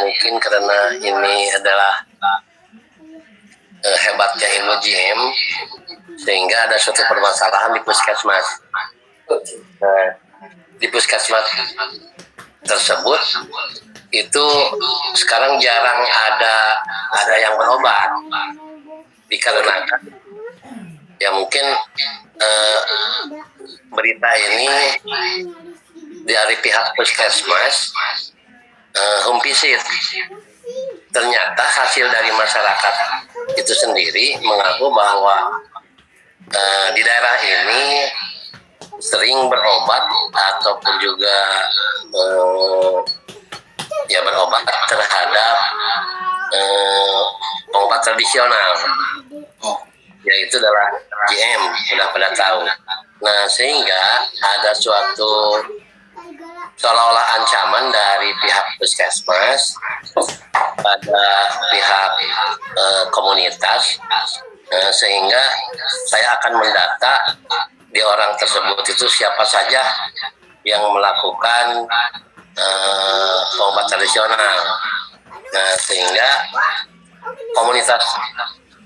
mungkin karena ini adalah hebatnya ilmu GM, sehingga ada suatu permasalahan di puskesmas. Nah, di puskesmas tersebut itu sekarang jarang ada yang berobat, dikarenakan ya mungkin berita ini dari pihak puskesmas home visit. Ternyata hasil dari masyarakat itu sendiri mengaku bahwa di daerah ini sering berobat ataupun juga ya berobat terhadap obat tradisional, yaitu adalah GM, sudah pada tahu. Nah, sehingga ada suatu seolah-olah ancaman dari pihak puskesmas pada pihak komunitas, sehingga saya akan mendata di orang tersebut itu siapa saja yang melakukan obat tradisional. Nah, sehingga komunitas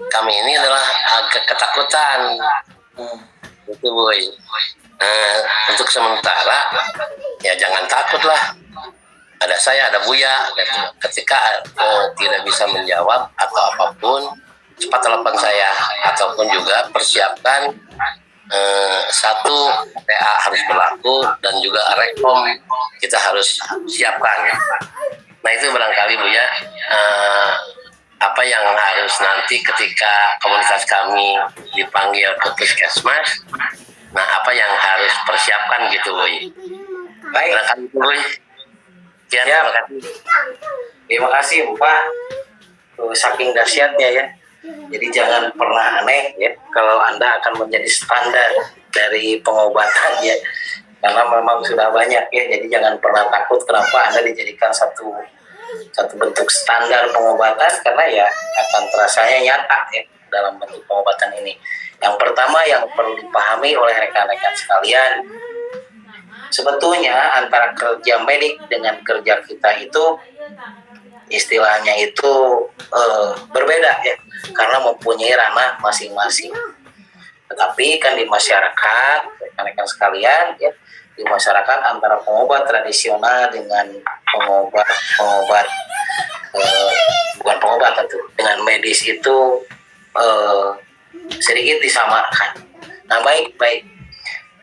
kami ini adalah agak ketakutan, itu Boy. Untuk sementara ya jangan takutlah, ada saya, ada Buya gitu. Ketika tidak bisa menjawab atau apapun, cepat telepon saya, ataupun juga persiapkan satu PA harus berlaku dan juga rekom kita harus siapkan. Nah, itu barangkali Buya apa yang harus nanti ketika komunitas kami dipanggil ke puskesmas, nah apa yang harus persiapkan gitu Boy. Baik, Boy. Ya, terima kasih Pak. Saking dahsyatnya ya. Jadi jangan pernah aneh ya kalau Anda akan menjadi standar dari pengobatan ya. Karena memang sudah banyak ya. Jadi jangan pernah takut kenapa Anda dijadikan satu bentuk standar pengobatan, karena ya akan terasanya nyata ya dalam bentuk pengobatan ini. Yang pertama yang perlu dipahami oleh rekan-rekan sekalian, sebetulnya antara kerja medik dengan kerja kita itu istilahnya itu berbeda ya, karena mempunyai ranah masing-masing. Tetapi kan di masyarakat, rekan-rekan sekalian ya, di masyarakat antara pengobat tradisional dengan pengobat bukan pengobat itu, dengan medis itu sedikit disamakan. Nah, baik.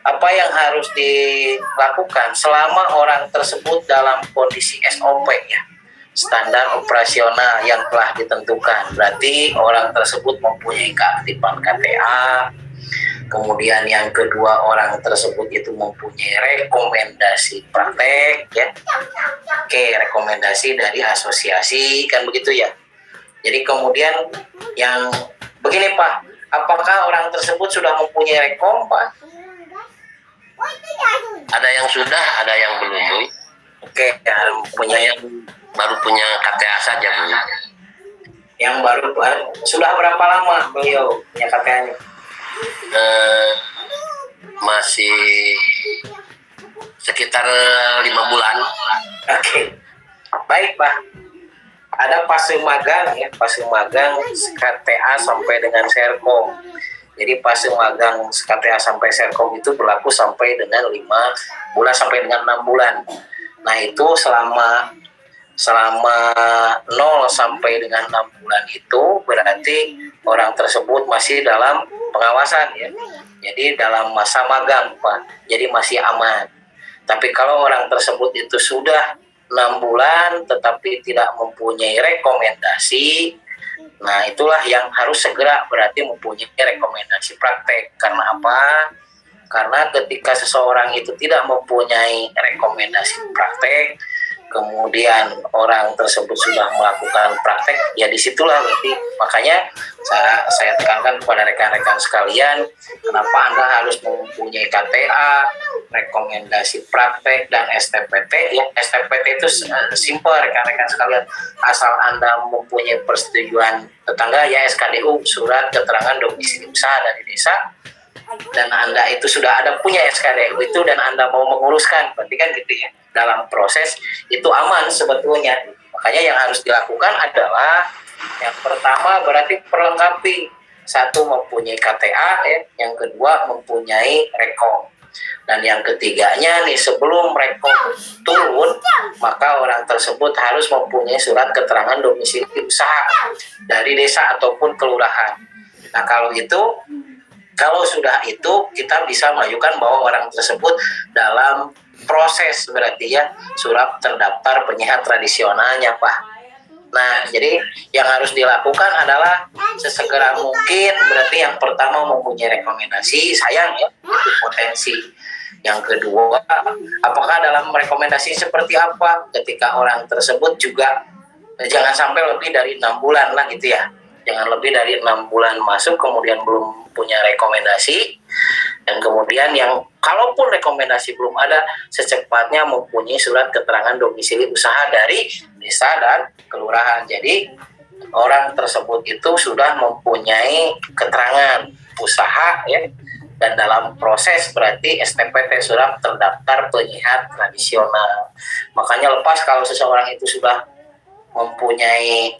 Apa yang harus dilakukan selama orang tersebut dalam kondisi SOP ya, standar operasional yang telah ditentukan. Berarti orang tersebut mempunyai keaktifan KTA. Kemudian yang kedua, orang tersebut itu mempunyai rekomendasi praktek ya. Oke, rekomendasi dari asosiasi kan begitu ya. Jadi kemudian yang begini Pak, apakah orang tersebut sudah mempunyai rekom Pak? Ada yang sudah, ada yang belum Boy. Oke, yang baru punya KTA saja Bu. Yang baru sudah berapa lama beliau punya KTA-nya? Masih sekitar 5 bulan. Oke. Baik Pak. Ada fase magang ya, fase magang KTA sampai dengan Serkom. Jadi fase magang KTA sampai Serkom itu berlaku sampai dengan 5 bulan sampai dengan 6 bulan. Nah, itu selama 0 sampai dengan 6 bulan itu berarti orang tersebut masih dalam pengawasan ya. Jadi dalam masa magang Pak. Jadi masih aman. Tapi kalau orang tersebut itu sudah 6 bulan tetapi tidak mempunyai rekomendasi, nah itulah yang harus segera berarti mempunyai rekomendasi praktek. Karena apa? Karena ketika seseorang itu tidak mempunyai rekomendasi praktek, kemudian orang tersebut sudah melakukan praktek, ya disitulah berarti. Makanya saya tekankan kepada rekan-rekan sekalian, kenapa Anda harus mempunyai KTA, rekomendasi praktek, dan STPT ya. STPT itu simpel rekan-rekan sekalian, asal Anda mempunyai persetujuan tetangga ya, SKDU, surat keterangan domisili usaha dari desa, dan Anda itu sudah ada punya SKDU itu dan Anda mau menguruskan, berarti kan gitu ya, dalam proses itu aman sebetulnya. Makanya yang harus dilakukan adalah yang pertama berarti perlengkapi. Satu mempunyai KTA ya, yang kedua mempunyai rekom. Dan yang ketiganya nih sebelum rekom turun, maka orang tersebut harus mempunyai surat keterangan domisili usaha dari desa ataupun kelurahan. Nah kalau sudah itu kita bisa mengajukan bahwa orang tersebut dalam proses berarti ya surat terdaftar penyiar tradisionalnya Pak. Nah, jadi yang harus dilakukan adalah sesegera mungkin berarti yang pertama mempunyai rekomendasi, sayang ya, itu potensi. Yang kedua, apakah dalam rekomendasi seperti apa ketika orang tersebut juga jangan sampai lebih dari 6 bulan lah gitu ya. Jangan lebih dari 6 bulan masuk kemudian belum punya rekomendasi. Dan kemudian yang kalaupun rekomendasi belum ada, secepatnya mempunyai surat keterangan domisili usaha dari desa dan kelurahan. Jadi orang tersebut itu sudah mempunyai keterangan usaha ya, dan dalam proses berarti STPT surat terdaftar penyiar tradisional. Makanya lepas kalau seseorang itu sudah mempunyai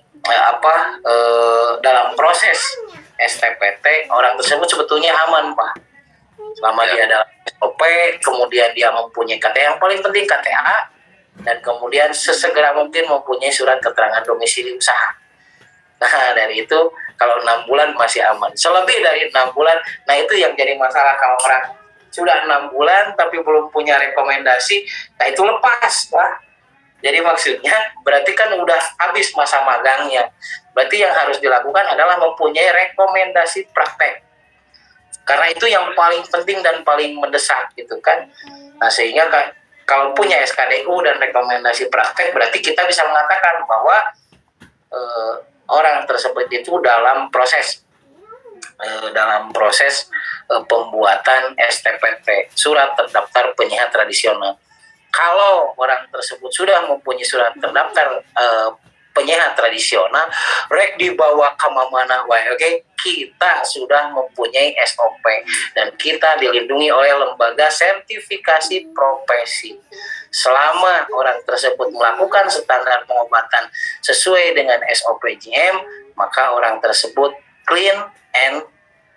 dalam proses STPT, orang tersebut sebetulnya aman Pak. Selama dia dalam SOP, kemudian dia mempunyai KTA, yang paling penting KTA, dan kemudian sesegera mungkin mempunyai surat keterangan domisili usaha. Nah dari itu kalau 6 bulan masih aman. Selebih dari 6 bulan, nah itu yang jadi masalah kalau orang sudah 6 bulan tapi belum punya rekomendasi, nah itu lepas Pak. Jadi maksudnya berarti kan udah habis masa magangnya. Berarti yang harus dilakukan adalah mempunyai rekomendasi praktek. Karena itu yang paling penting dan paling mendesak gitu kan. Nah sehingga kalau punya SKDU dan rekomendasi praktek berarti kita bisa mengatakan bahwa orang tersebut itu dalam proses pembuatan STPT, surat terdaftar penyiar tradisional. Kalau orang tersebut sudah mempunyai surat terdaftar penyiar tradisional, rek dibawa ke mana wae, oke? Kita sudah mempunyai SOP dan kita dilindungi oleh lembaga sertifikasi profesi. Selama orang tersebut melakukan standar pengobatan sesuai dengan SOP JM, maka orang tersebut clean and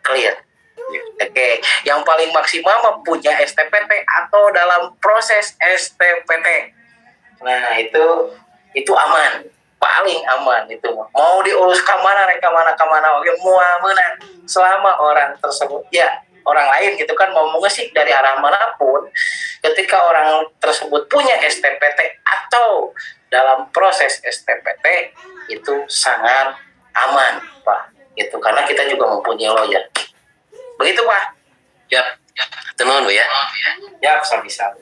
clear. Oke, yang paling maksimal mempunyai STPT atau dalam proses STPT. Nah, itu aman, paling aman itu. Mau diurus ke mana, oke, mau mana. Selama orang tersebut ya orang lain gitu kan mau mengesik dari arah manapun, ketika orang tersebut punya STPT atau dalam proses STPT itu sangat aman, Pak. Gitu karena kita juga mempunyai lawyer. Begitu Pak. Ya, tenun Bu ya. Ya, bisa.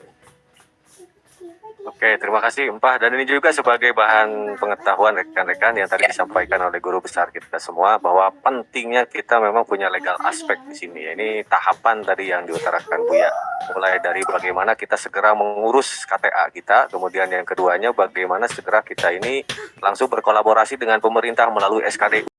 Oke, terima kasih Empah. Dan ini juga sebagai bahan pengetahuan rekan-rekan yang tadi disampaikan oleh guru besar kita semua bahwa pentingnya kita memang punya legal aspek di sini. Ini tahapan tadi yang diutarakan Bu ya. Mulai dari bagaimana kita segera mengurus KTA kita, kemudian yang keduanya bagaimana segera kita ini langsung berkolaborasi dengan pemerintah melalui SKDU.